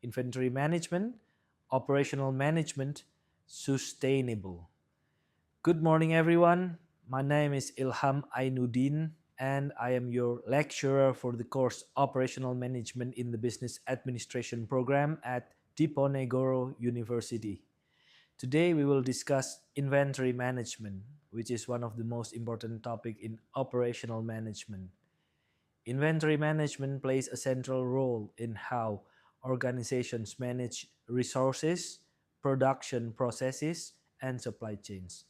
inventory management, operational management, sustainable. Good morning, everyone. My name is Ilham Ainuddin, and I am your lecturer for the course Operational Management in the Business Administration program at Diponegoro University. Today, we will discuss inventory management, which is one of the most important topic in operational management. Inventory management plays a central role in how organizations manage resources, production processes, and supply chains.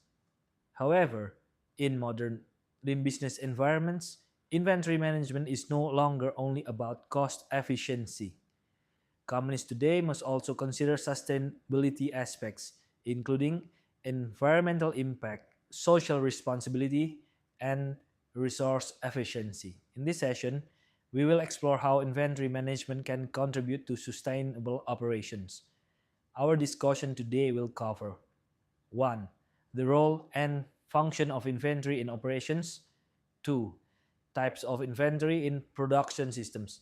However, in modern business environments, inventory management is no longer only about cost efficiency. Companies today must also consider sustainability aspects, including environmental impact, social responsibility, and resource efficiency. In this session, we will explore how inventory management can contribute to sustainable operations. Our discussion today will cover 1. The role and function of inventory in operations. 2. Types of inventory in production systems.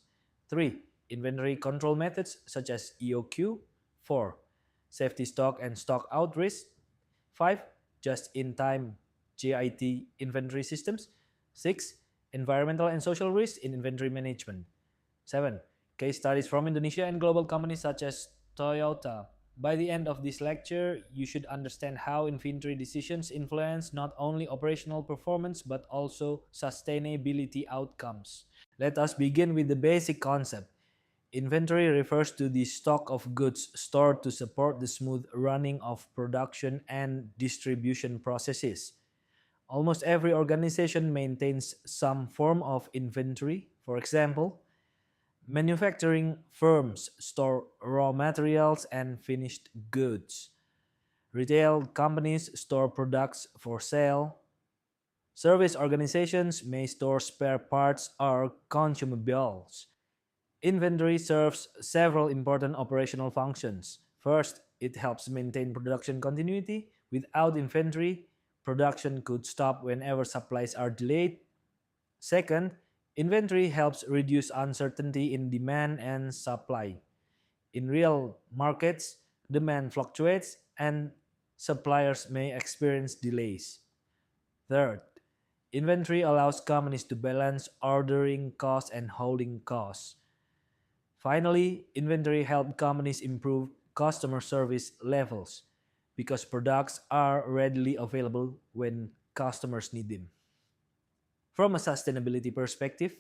3. Inventory control methods such as EOQ. 4. Safety stock and stock out risk. 5. Just-in-time JIT inventory systems. 6. Environmental and social risks in inventory management. 7. Case studies from Indonesia and global companies such as Toyota. By the end of this lecture, you should understand how inventory decisions influence not only operational performance but also sustainability outcomes. Let us begin with the basic concept. Inventory refers to the stock of goods stored to support the smooth running of production and distribution processes. Almost every organization maintains some form of inventory. For example, manufacturing firms store raw materials and finished goods. Retail companies store products for sale. Service organizations may store spare parts or consumables. Inventory serves several important operational functions. First, it helps maintain production continuity. Without inventory, production could stop whenever supplies are delayed. Second, inventory helps reduce uncertainty in demand and supply. In real markets, demand fluctuates and suppliers may experience delays. Third, inventory allows companies to balance ordering costs and holding costs. Finally, inventory helps companies improve customer service levels because products are readily available when customers need them. From a sustainability perspective,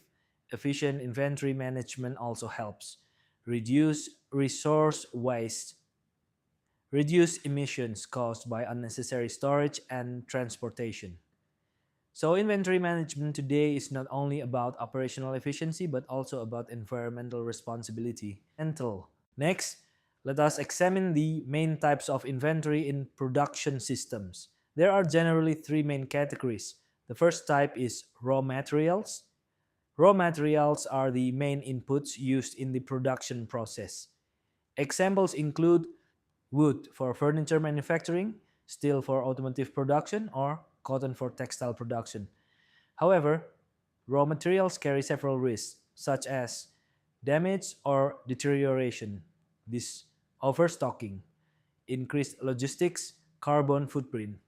efficient inventory management also helps reduce resource waste, reduce emissions caused by unnecessary storage and transportation. So, inventory management today is not only about operational efficiency but also about environmental responsibility. Next, let us examine the main types of inventory in production systems. There are generally three main categories. The first type is raw materials. Raw materials are the main inputs used in the production process. Examples include wood for furniture manufacturing, steel for automotive production, or cotton for textile production. However, raw materials carry several risks, such as damage or deterioration, this overstocking, increased logistics, carbon footprint.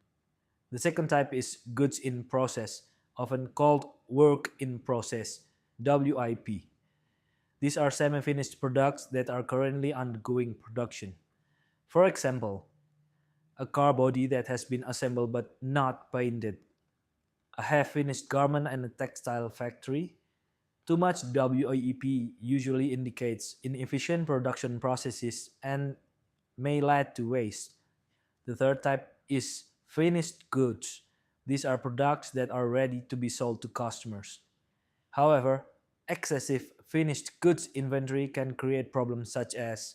The second type is goods in process, often called work in process, WIP. These are semi-finished products that are currently undergoing production. For example, a car body that has been assembled but not painted, a half-finished garment in a textile factory. Too much WIP usually indicates inefficient production processes and may lead to waste. The third type is finished goods. These are products that are ready to be sold to customers. However, excessive finished goods inventory can create problems such as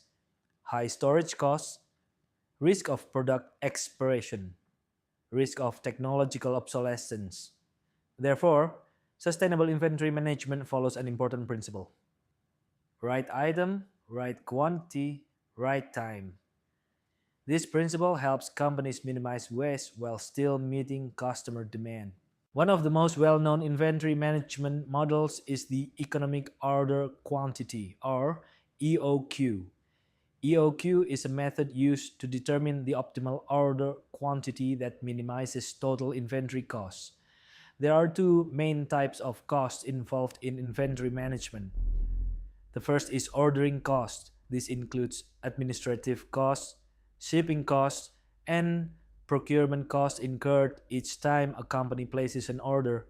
high storage costs, risk of product expiration, risk of technological obsolescence. Therefore, sustainable inventory management follows an important principle: right item, right quantity, right time. This principle helps companies minimize waste while still meeting customer demand. One of the most well-known inventory management models is the economic order quantity, or EOQ. EOQ is a method used to determine the optimal order quantity that minimizes total inventory costs. There are two main types of costs involved in inventory management. The first is ordering cost. This includes administrative costs, shipping costs, and procurement costs incurred each time a company places an order.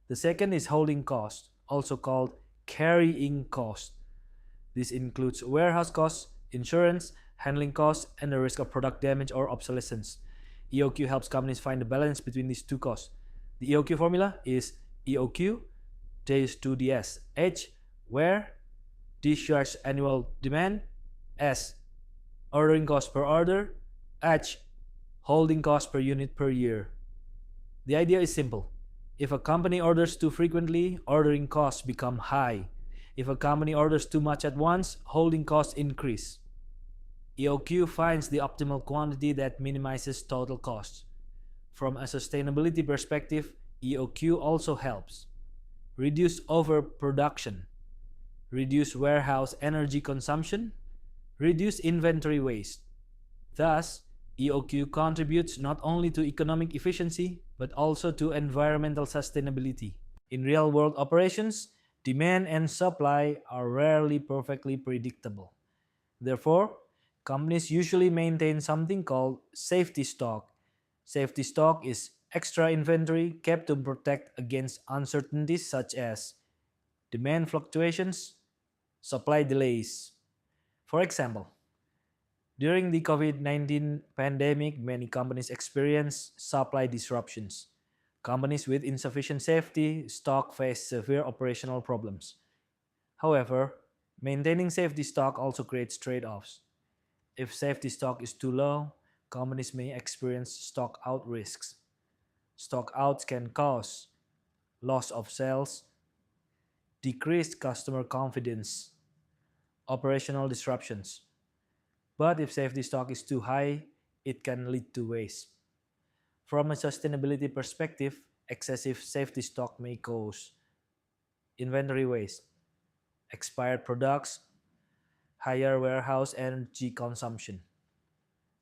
The second is holding cost, also called carrying cost. This includes warehouse costs, insurance, handling costs, and the risk of product damage or obsolescence. EOQ helps companies find the balance between these two costs. The EOQ formula is EOQ, J is 2DS, H, where, discharge annual demand, S, ordering cost per order, H, holding cost per unit per year. The idea is simple. If a company orders too frequently, ordering costs become high. If a company orders too much at once, holding costs increase. EOQ finds the optimal quantity that minimizes total costs. From a sustainability perspective, EOQ also helps reduce overproduction, reduce warehouse energy consumption, reduce inventory waste. Thus, EOQ contributes not only to economic efficiency but also to environmental sustainability. In real world operations, demand and supply are rarely perfectly predictable. Therefore, companies usually maintain something called safety stock. Safety stock is extra inventory kept to protect against uncertainties such as demand fluctuations, supply delays. For example, during the COVID-19 pandemic, many companies experienced supply disruptions. Companies with insufficient safety stock face severe operational problems. However, maintaining safety stock also creates trade offs. If safety stock is too low, companies may experience stock out risks. Stock outs can cause loss of sales, decreased customer confidence, operational disruptions. But if safety stock is too high, it can lead to waste. From a sustainability perspective, excessive safety stock may cause inventory waste, expired products, higher warehouse energy consumption.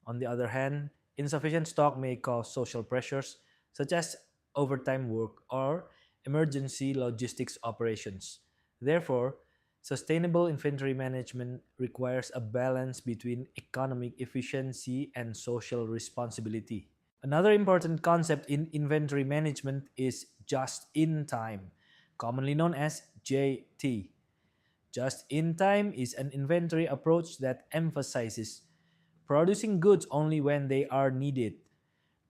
On the other hand, insufficient stock may cause social pressures such as overtime work or emergency logistics operations. Therefore, sustainable inventory management requires a balance between economic efficiency and social responsibility. Another important concept in inventory management is just in time, commonly known as JT. Just in time is an inventory approach that emphasizes producing goods only when they are needed,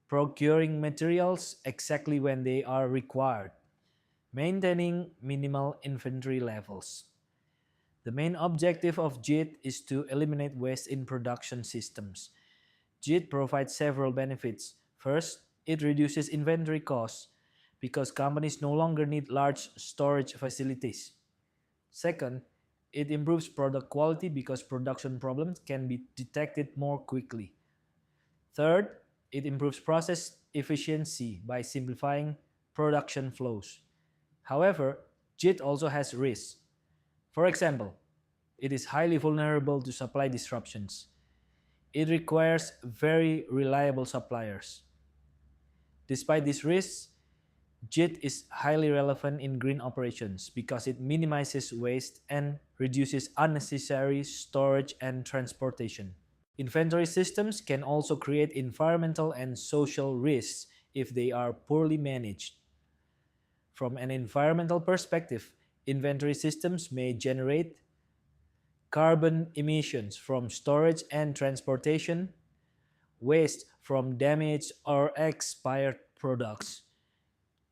procuring materials exactly when they are required, maintaining minimal inventory levels. The main objective of JIT is to eliminate waste in production systems. JIT provides several benefits. First, it reduces inventory costs because companies no longer need large storage facilities. Second, it improves product quality because production problems can be detected more quickly. Third, it improves process efficiency by simplifying production flows. However, JIT also has risks. For example, it is highly vulnerable to supply disruptions. It requires very reliable suppliers. Despite these risks, JIT is highly relevant in green operations because it minimizes waste and reduces unnecessary storage and transportation. Inventory systems can also create environmental and social risks if they are poorly managed. From an environmental perspective, inventory systems may generate carbon emissions from storage and transportation, waste from damaged or expired products.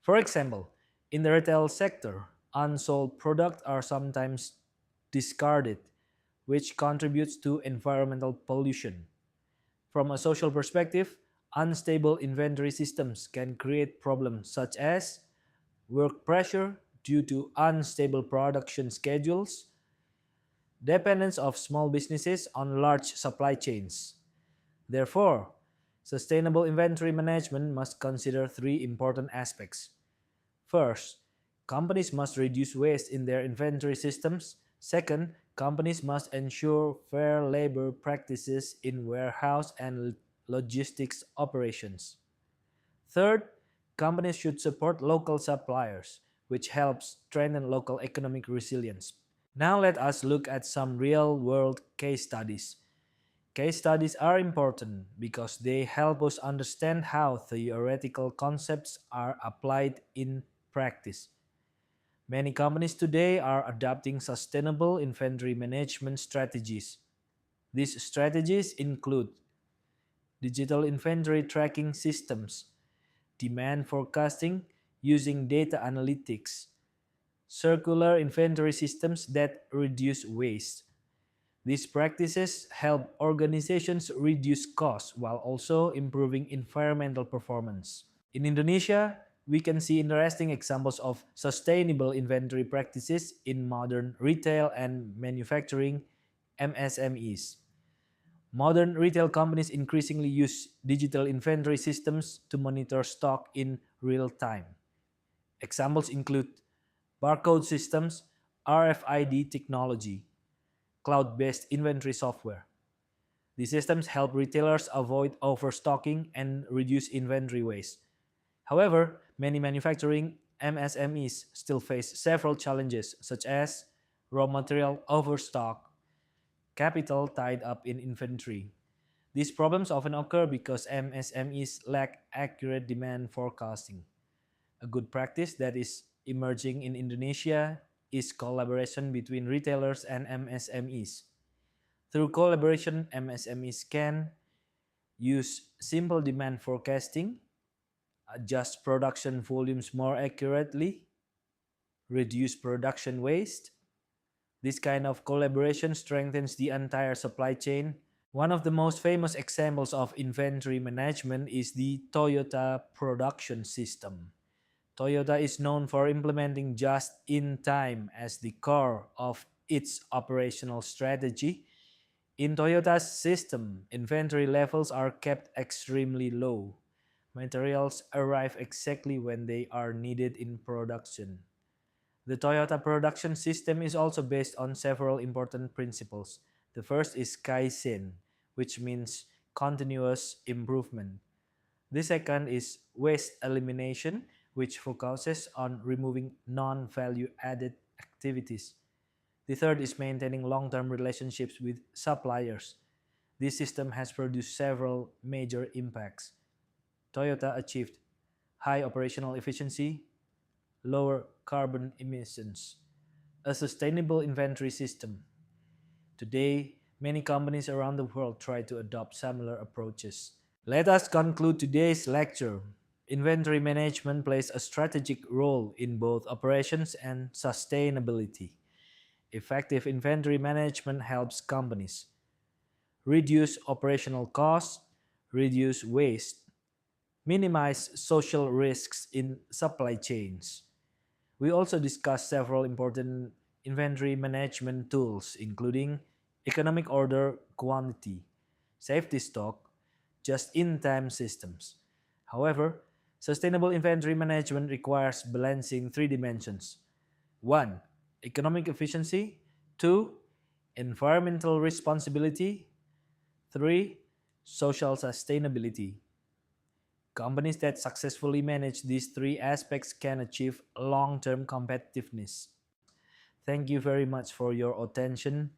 For example, in the retail sector, unsold products are sometimes discarded, which contributes to environmental pollution. From a social perspective, unstable inventory systems can create problems such as work pressure due to unstable production schedules, dependence of small businesses on large supply chains. Therefore, sustainable inventory management must consider three important aspects. First, companies must reduce waste in their inventory systems. Second, companies must ensure fair labor practices in warehouse and logistics operations. Third, companies should support local suppliers, which helps strengthen local economic resilience. Now let us look at some real-world case studies. Case studies are important because they help us understand how theoretical concepts are applied in practice. Many companies today are adopting sustainable inventory management strategies. These strategies include digital inventory tracking systems, demand forecasting using data analytics, circular inventory systems that reduce waste. These practices help organizations reduce costs while also improving environmental performance. In Indonesia, we can see interesting examples of sustainable inventory practices in modern retail and manufacturing MSMEs. Modern retail companies increasingly use digital inventory systems to monitor stock in real time. Examples include barcode systems, RFID technology, cloud based inventory software. These systems help retailers avoid overstocking and reduce inventory waste. However, many manufacturing MSMEs still face several challenges, such as raw material overstock, capital tied up in inventory. These problems often occur because MSMEs lack accurate demand forecasting. A good practice that is emerging in Indonesia is collaboration between retailers and MSMEs. Through collaboration, MSMEs can use simple demand forecasting, adjust production volumes more accurately, reduce production waste. This kind of collaboration strengthens the entire supply chain. One of the most famous examples of inventory management is the Toyota production system. Toyota is known for implementing just in time as the core of its operational strategy. In Toyota's system, inventory levels are kept extremely low. Materials arrive exactly when they are needed in production. The Toyota production system is also based on several important principles. The first is Kaizen, which means continuous improvement. The second is waste elimination, which focuses on removing non value added activities. The third is maintaining long term relationships with suppliers. This system has produced several major impacts. Toyota achieved high operational efficiency, lower carbon emissions, a sustainable inventory system. Today, many companies around the world try to adopt similar approaches. Let us conclude today's lecture. Inventory management plays a strategic role in both operations and sustainability. Effective inventory management helps companies reduce operational costs, reduce waste, minimize social risks in supply chains. We also discussed several important inventory management tools, including economic order quantity, safety stock, just in time systems. However, sustainable inventory management requires balancing three dimensions: 1. Economic efficiency, 2. Environmental responsibility, 3. Social sustainability. Companies that successfully manage these three aspects can achieve long term competitiveness. Thank you very much for your attention.